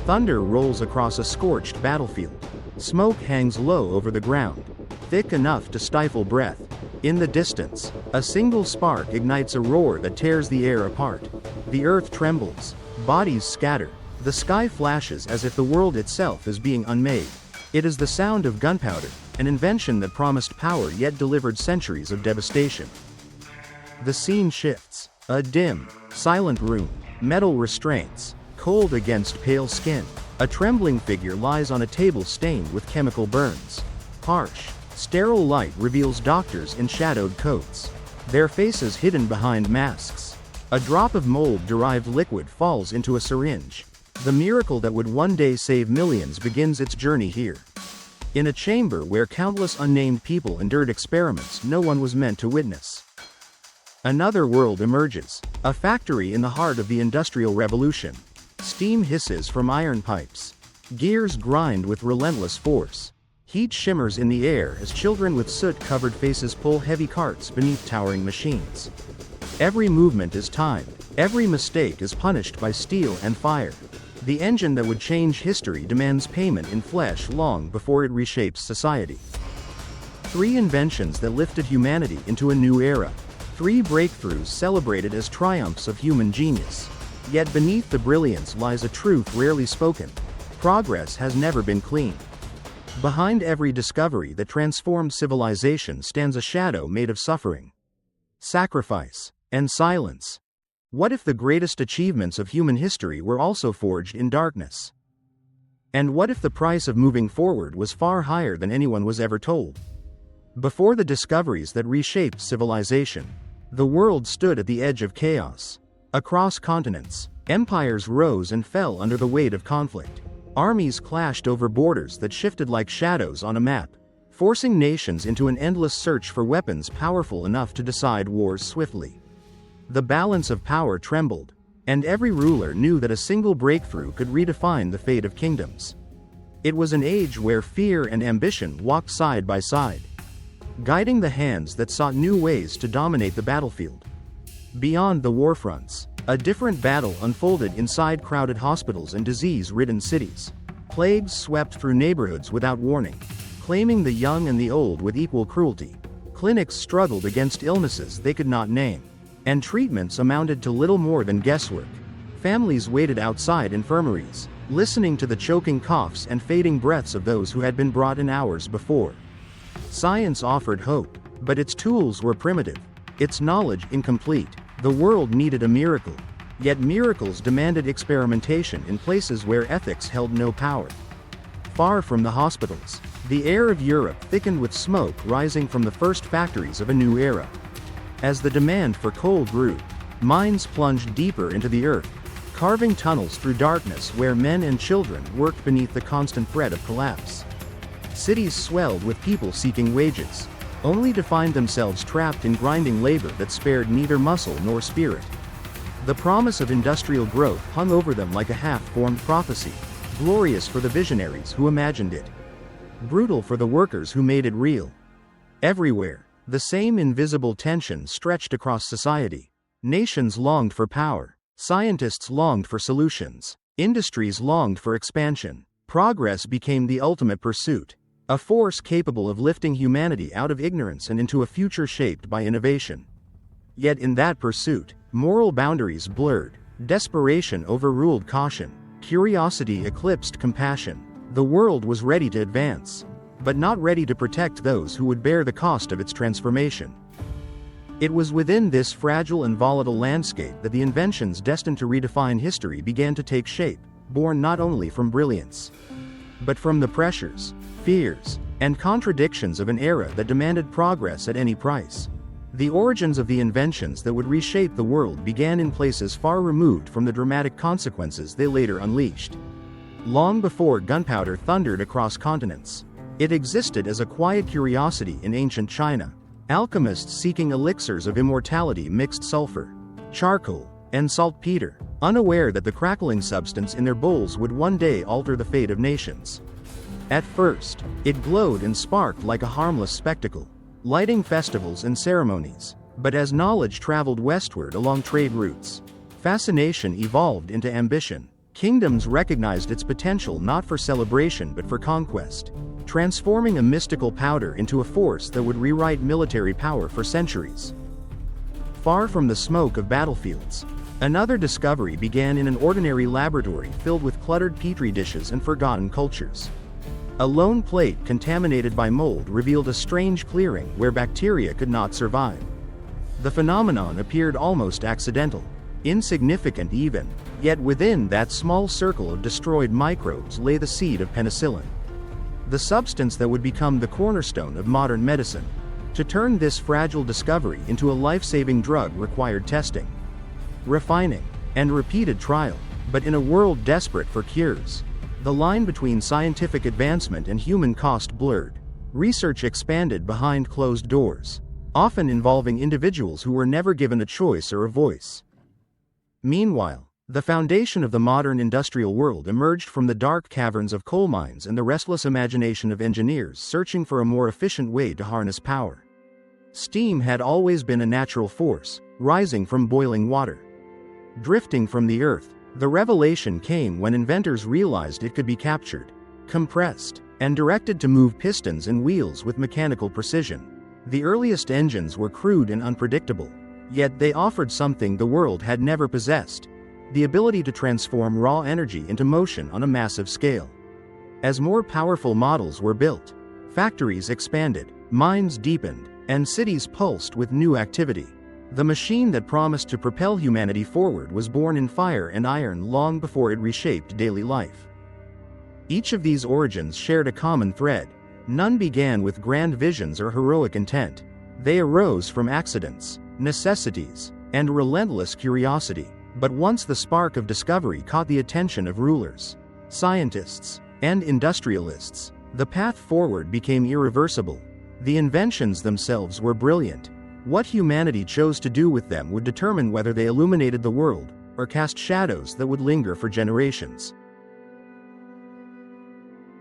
Thunder rolls across a scorched battlefield. Smoke hangs low over the ground, thick enough to stifle breath. In the distance, a single spark ignites a roar that tears the air apart. The earth trembles, bodies scatter, the sky flashes as if the world itself is being unmade. It is the sound of gunpowder, an invention that promised power yet delivered centuries of devastation. The scene shifts. A dim, silent room, metal restraints, cold against pale skin. A trembling figure lies on a table stained with chemical burns. Harsh, sterile light reveals doctors in shadowed coats, their faces hidden behind masks. A drop of mold-derived liquid falls into a syringe. The miracle that would one day save millions begins its journey here. In a chamber where countless unnamed people endured experiments no one was meant to witness. Another world emerges, a factory in the heart of the Industrial Revolution. Steam hisses from iron pipes. Gears grind with relentless force. Heat shimmers in the air as children with soot-covered faces pull heavy carts beneath towering machines. Every movement is timed, every mistake is punished by steel and fire. The engine that would change history demands payment in flesh long before it reshapes society. 3 inventions that lifted humanity into a new era. 3 breakthroughs celebrated as triumphs of human genius. Yet beneath the brilliance lies a truth rarely spoken. Progress has never been clean. Behind every discovery that transformed civilization stands a shadow made of suffering, sacrifice, and silence. What if the greatest achievements of human history were also forged in darkness? And what if the price of moving forward was far higher than anyone was ever told? Before the discoveries that reshaped civilization, the world stood at the edge of chaos. Across continents, empires rose and fell under the weight of conflict. Armies clashed over borders that shifted like shadows on a map, forcing nations into an endless search for weapons powerful enough to decide wars swiftly. The balance of power trembled, and every ruler knew that a single breakthrough could redefine the fate of kingdoms. It was an age where fear and ambition walked side by side, guiding the hands that sought new ways to dominate the battlefield. Beyond the warfronts, a different battle unfolded inside crowded hospitals and disease-ridden cities. Plagues swept through neighborhoods without warning, claiming the young and the old with equal cruelty. Clinics struggled against illnesses they could not name, and treatments amounted to little more than guesswork. Families waited outside infirmaries, listening to the choking coughs and fading breaths of those who had been brought in hours before. Science offered hope, but its tools were primitive, its knowledge incomplete. The world needed a miracle, yet miracles demanded experimentation in places where ethics held no power. Far from the hospitals, the air of Europe thickened with smoke rising from the first factories of a new era. As the demand for coal grew, mines plunged deeper into the earth, carving tunnels through darkness where men and children worked beneath the constant threat of collapse. Cities swelled with people seeking wages, only to find themselves trapped in grinding labor that spared neither muscle nor spirit. The promise of industrial growth hung over them like a half-formed prophecy, glorious for the visionaries who imagined it, brutal for the workers who made it real. Everywhere, the same invisible tension stretched across society. Nations longed for power, scientists longed for solutions, industries longed for expansion. Progress became the ultimate pursuit, a force capable of lifting humanity out of ignorance and into a future shaped by innovation. Yet in that pursuit, moral boundaries blurred, desperation overruled caution, curiosity eclipsed compassion. The world was ready to advance, but not ready to protect those who would bear the cost of its transformation. It was within this fragile and volatile landscape that the inventions destined to redefine history began to take shape, born not only from brilliance, but from the pressures, fears, and contradictions of an era that demanded progress at any price. The origins of the inventions that would reshape the world began in places far removed from the dramatic consequences they later unleashed. Long before gunpowder thundered across continents, it existed as a quiet curiosity in ancient China. Alchemists seeking elixirs of immortality mixed sulfur, charcoal, and saltpeter, unaware that the crackling substance in their bowls would one day alter the fate of nations. At first, it glowed and sparked like a harmless spectacle, lighting festivals and ceremonies. But as knowledge traveled westward along trade routes, fascination evolved into ambition. Kingdoms recognized its potential not for celebration but for conquest, transforming a mystical powder into a force that would rewrite military power for centuries. Far from the smoke of battlefields, another discovery began in an ordinary laboratory filled with cluttered petri dishes and forgotten cultures. A lone plate contaminated by mold revealed a strange clearing where bacteria could not survive. The phenomenon appeared almost accidental, insignificant even, yet within that small circle of destroyed microbes lay the seed of penicillin, the substance that would become the cornerstone of modern medicine. To turn this fragile discovery into a life-saving drug required testing, refining, and repeated trial. But in a world desperate for cures, the line between scientific advancement and human cost blurred. Research expanded behind closed doors, often involving individuals who were never given a choice or a voice. Meanwhile, the foundation of the modern industrial world emerged from the dark caverns of coal mines and the restless imagination of engineers searching for a more efficient way to harness power. Steam had always been a natural force, rising from boiling water, drifting from the earth. The revelation came when inventors realized it could be captured, compressed, and directed to move pistons and wheels with mechanical precision. The earliest engines were crude and unpredictable, yet they offered something the world had never possessed: the ability to transform raw energy into motion on a massive scale. As more powerful models were built, factories expanded, mines deepened, and cities pulsed with new activity. The machine that promised to propel humanity forward was born in fire and iron long before it reshaped daily life. Each of these origins shared a common thread. None began with grand visions or heroic intent. They arose from accidents, necessities, and relentless curiosity. But once the spark of discovery caught the attention of rulers, scientists, and industrialists, the path forward became irreversible. The inventions themselves were brilliant. What humanity chose to do with them would determine whether they illuminated the world or cast shadows that would linger for generations.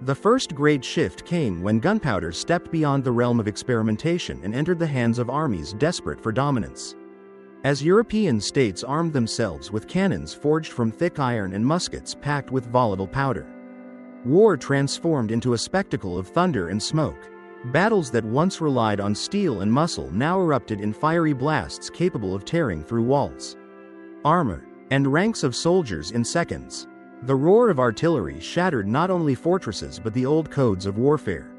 The first great shift came when gunpowder stepped beyond the realm of experimentation and entered the hands of armies desperate for dominance. As European states armed themselves with cannons forged from thick iron and muskets packed with volatile powder, war transformed into a spectacle of thunder and smoke. Battles that once relied on steel and muscle now erupted in fiery blasts capable of tearing through walls, armor, and ranks of soldiers in seconds. The roar of artillery shattered not only fortresses but the old codes of warfare.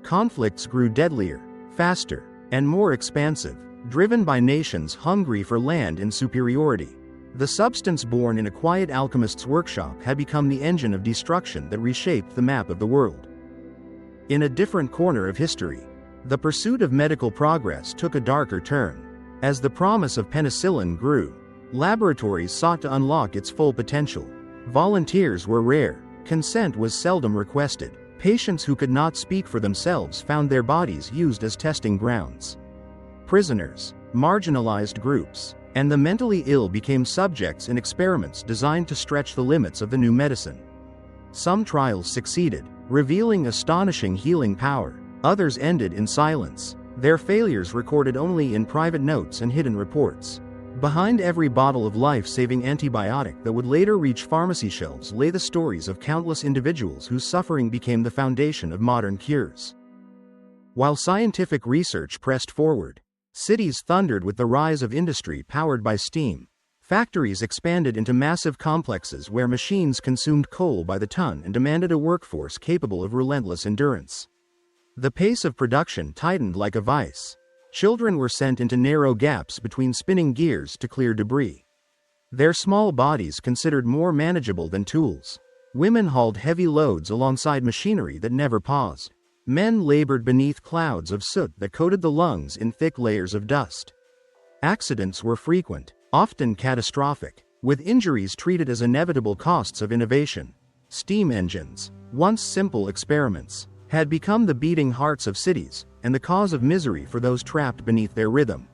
Conflicts grew deadlier, faster, and more expansive, driven by nations hungry for land and superiority. The substance born in a quiet alchemist's workshop had become the engine of destruction that reshaped the map of the world. In a different corner of history, the pursuit of medical progress took a darker turn. As the promise of penicillin grew, laboratories sought to unlock its full potential. Volunteers were rare, consent was seldom requested. Patients who could not speak for themselves found their bodies used as testing grounds. Prisoners, marginalized groups, and the mentally ill became subjects in experiments designed to stretch the limits of the new medicine. Some trials succeeded, revealing astonishing healing power. Others ended in silence, their failures recorded only in private notes and hidden reports. Behind every bottle of life-saving antibiotic that would later reach pharmacy shelves lay the stories of countless individuals whose suffering became the foundation of modern cures. While scientific research pressed forward, cities thundered with the rise of industry powered by steam. Factories expanded into massive complexes where machines consumed coal by the ton and demanded a workforce capable of relentless endurance. The pace of production tightened like a vice. Children were sent into narrow gaps between spinning gears to clear debris, their small bodies considered more manageable than tools. Women hauled heavy loads alongside machinery that never paused. Men labored beneath clouds of soot that coated the lungs in thick layers of dust. Accidents were frequent, often catastrophic, with injuries treated as inevitable costs of innovation. Steam engines, once simple experiments, had become the beating hearts of cities, and the cause of misery for those trapped beneath their rhythm.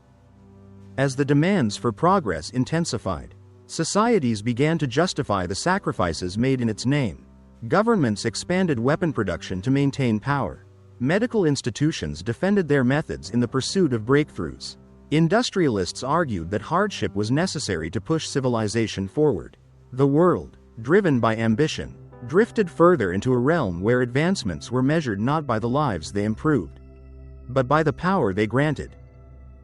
As the demands for progress intensified, societies began to justify the sacrifices made in its name. Governments expanded weapon production to maintain power. Medical institutions defended their methods in the pursuit of breakthroughs. Industrialists argued that hardship was necessary to push civilization forward. The world, driven by ambition, drifted further into a realm where advancements were measured not by the lives they improved, but by the power they granted.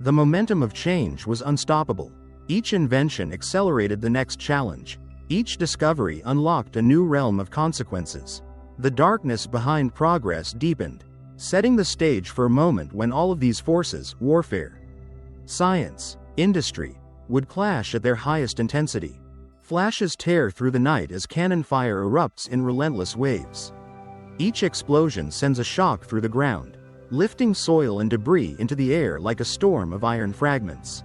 The momentum of change was unstoppable. Each invention accelerated the next challenge. Each discovery unlocked a new realm of consequences. The darkness behind progress deepened, setting the stage for a moment when all of these forces, warfare, science, industry, would clash at their highest intensity. Flashes tear through the night as cannon fire erupts in relentless waves. Each explosion sends a shock through the ground, lifting soil and debris into the air like a storm of iron fragments.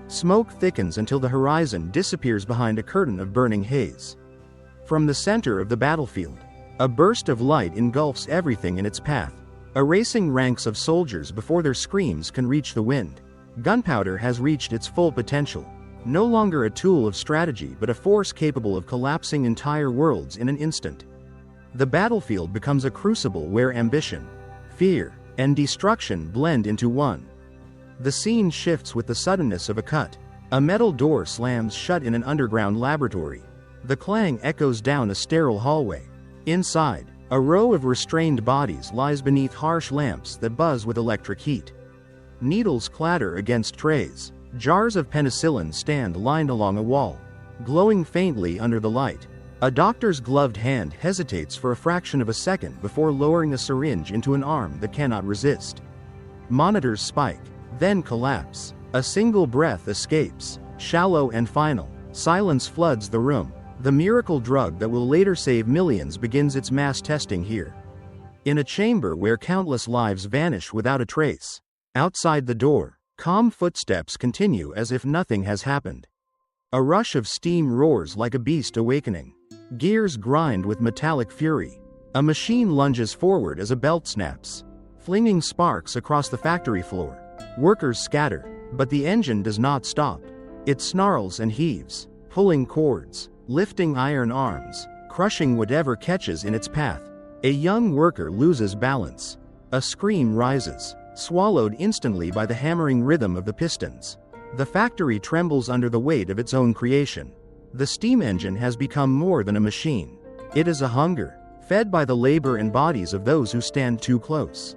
Smoke thickens until the horizon disappears behind a curtain of burning haze. From the center of the battlefield, a burst of light engulfs everything in its path, erasing ranks of soldiers before their screams can reach the wind. Gunpowder has reached its full potential, no longer a tool of strategy but a force capable of collapsing entire worlds in an instant. The battlefield becomes a crucible where ambition, fear, and destruction blend into one. The scene shifts with the suddenness of a cut. A metal door slams shut in an underground laboratory. The clang echoes down a sterile hallway. Inside, a row of restrained bodies lies beneath harsh lamps that buzz with electric heat. Needles clatter against trays. Jars of penicillin stand lined along a wall, glowing faintly under the light. A doctor's gloved hand hesitates for a fraction of a second before lowering a syringe into an arm that cannot resist. Monitors spike, then collapse. A single breath escapes, shallow and final. Silence floods the room. The miracle drug that will later save millions begins its mass testing here. In a chamber where countless lives vanish without a trace. Outside the door, calm footsteps continue as if nothing has happened. A rush of steam roars like a beast awakening. Gears grind with metallic fury. A machine lunges forward as a belt snaps, flinging sparks across the factory floor. Workers scatter, but the engine does not stop. It snarls and heaves, pulling cords, lifting iron arms, crushing whatever catches in its path. A young worker loses balance. A scream rises, swallowed instantly by the hammering rhythm of the pistons. The factory trembles under the weight of its own creation. The steam engine has become more than a machine. It is a hunger, fed by the labor and bodies of those who stand too close.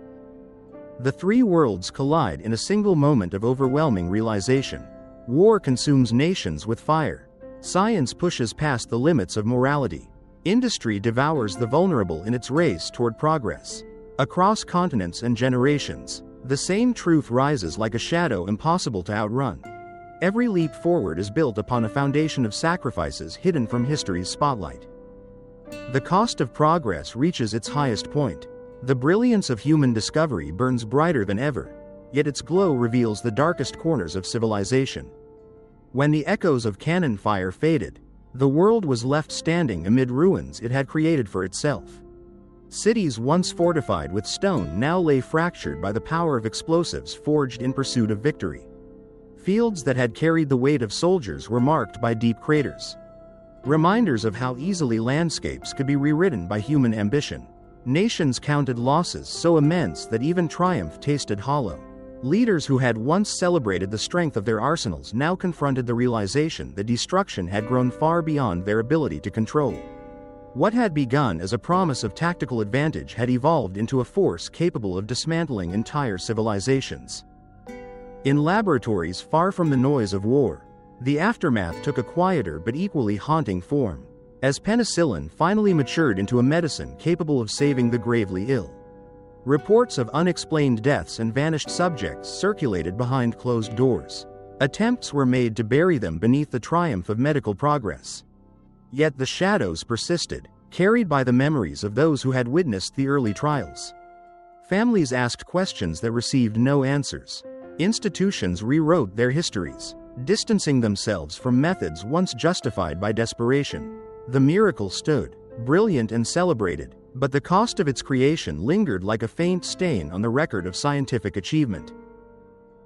The three worlds collide in a single moment of overwhelming realization. War consumes nations with fire. Science pushes past the limits of morality. Industry devours the vulnerable in its race toward progress. Across continents and generations, the same truth rises like a shadow impossible to outrun. Every leap forward is built upon a foundation of sacrifices hidden from history's spotlight. The cost of progress reaches its highest point. The brilliance of human discovery burns brighter than ever, yet its glow reveals the darkest corners of civilization. When the echoes of cannon fire faded, the world was left standing amid ruins it had created for itself. Cities once fortified with stone now lay fractured by the power of explosives forged in pursuit of victory. Fields that had carried the weight of soldiers were marked by deep craters, reminders of how easily landscapes could be rewritten by human ambition. Nations counted losses so immense that even triumph tasted hollow. Leaders who had once celebrated the strength of their arsenals now confronted the realization that destruction had grown far beyond their ability to control. What had begun as a promise of tactical advantage had evolved into a force capable of dismantling entire civilizations. In laboratories far from the noise of war, the aftermath took a quieter but equally haunting form, as penicillin finally matured into a medicine capable of saving the gravely ill. Reports of unexplained deaths and vanished subjects circulated behind closed doors. Attempts were made to bury them beneath the triumph of medical progress. Yet the shadows persisted, carried by the memories of those who had witnessed the early trials. Families asked questions that received no answers. Institutions rewrote their histories, distancing themselves from methods once justified by desperation. The miracle stood, brilliant and celebrated, but the cost of its creation lingered like a faint stain on the record of scientific achievement.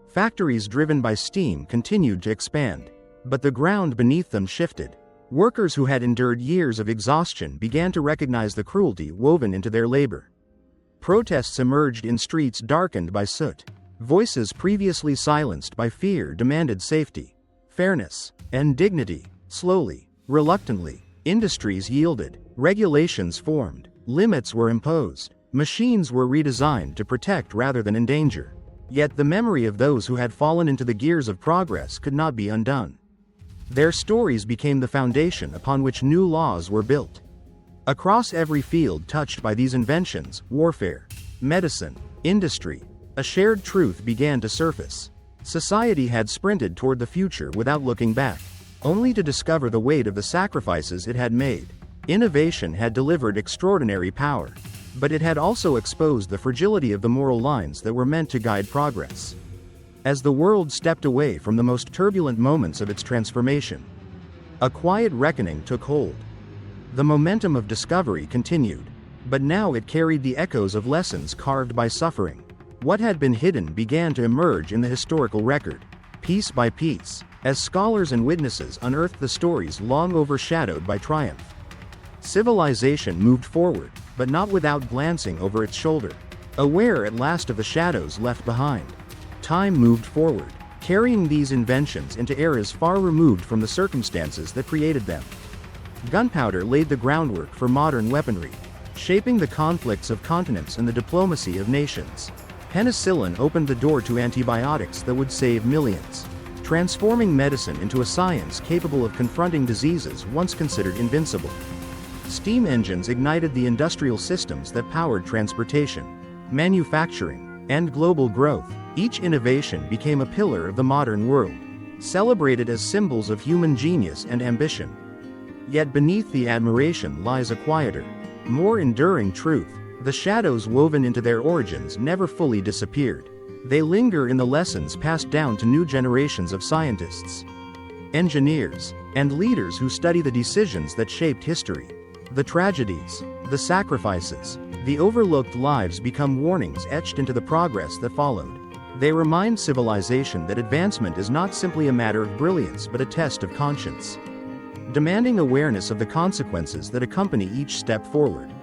Factories driven by steam continued to expand, but the ground beneath them shifted. Workers who had endured years of exhaustion began to recognize the cruelty woven into their labor. Protests emerged in streets darkened by soot. Voices previously silenced by fear demanded safety, fairness, and dignity. Slowly, reluctantly, Industries yielded, regulations formed, limits were imposed, machines were redesigned to protect rather than endanger. Yet the memory of those who had fallen into the gears of progress could not be undone. Their stories became the foundation upon which new laws were built. Across every field touched by these inventions, warfare, medicine, industry, a shared truth began to surface. Society had sprinted toward the future without looking back, only to discover the weight of the sacrifices it had made. Innovation had delivered extraordinary power, but it had also exposed the fragility of the moral lines that were meant to guide progress. As the world stepped away from the most turbulent moments of its transformation, a quiet reckoning took hold. The momentum of discovery continued, but now it carried the echoes of lessons carved by suffering. What had been hidden began to emerge in the historical record, piece by piece, as scholars and witnesses unearthed the stories long overshadowed by triumph. Civilization moved forward, but not without glancing over its shoulder, aware at last of the shadows left behind. Time moved forward, carrying these inventions into eras far removed from the circumstances that created them. Gunpowder laid the groundwork for modern weaponry, shaping the conflicts of continents and the diplomacy of nations. Penicillin opened the door to antibiotics that would save millions, transforming medicine into a science capable of confronting diseases once considered invincible. Steam engines ignited the industrial systems that powered transportation, manufacturing, and global growth. Each innovation became a pillar of the modern world, celebrated as symbols of human genius and ambition. Yet beneath the admiration lies a quieter, more enduring truth. The shadows woven into their origins never fully disappeared. They linger in the lessons passed down to new generations of scientists, engineers, and leaders who study the decisions that shaped history. The tragedies, the sacrifices, the overlooked lives become warnings etched into the progress that followed. They remind civilization that advancement is not simply a matter of brilliance but a test of conscience, demanding awareness of the consequences that accompany each step forward.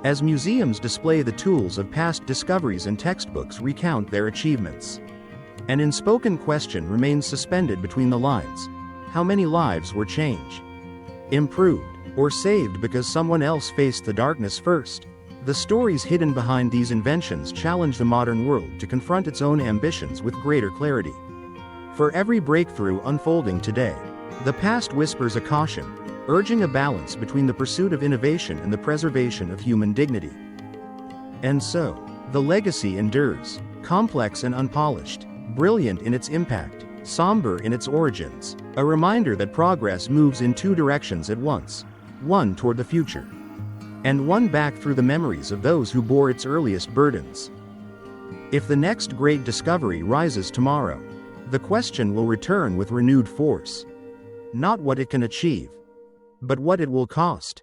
As museums display the tools of past discoveries and textbooks recount their achievements, an unspoken question remains suspended between the lines: how many lives were changed, improved, or saved because someone else faced the darkness first? The stories hidden behind these inventions challenge the modern world to confront its own ambitions with greater clarity. For every breakthrough unfolding today, the past whispers a caution, urging a balance between the pursuit of innovation and the preservation of human dignity. And so, the legacy endures, complex and unpolished, brilliant in its impact, somber in its origins, a reminder that progress moves in two directions at once, one toward the future, and one back through the memories of those who bore its earliest burdens. If the next great discovery rises tomorrow, the question will return with renewed force. Not what it can achieve, but what it will cost.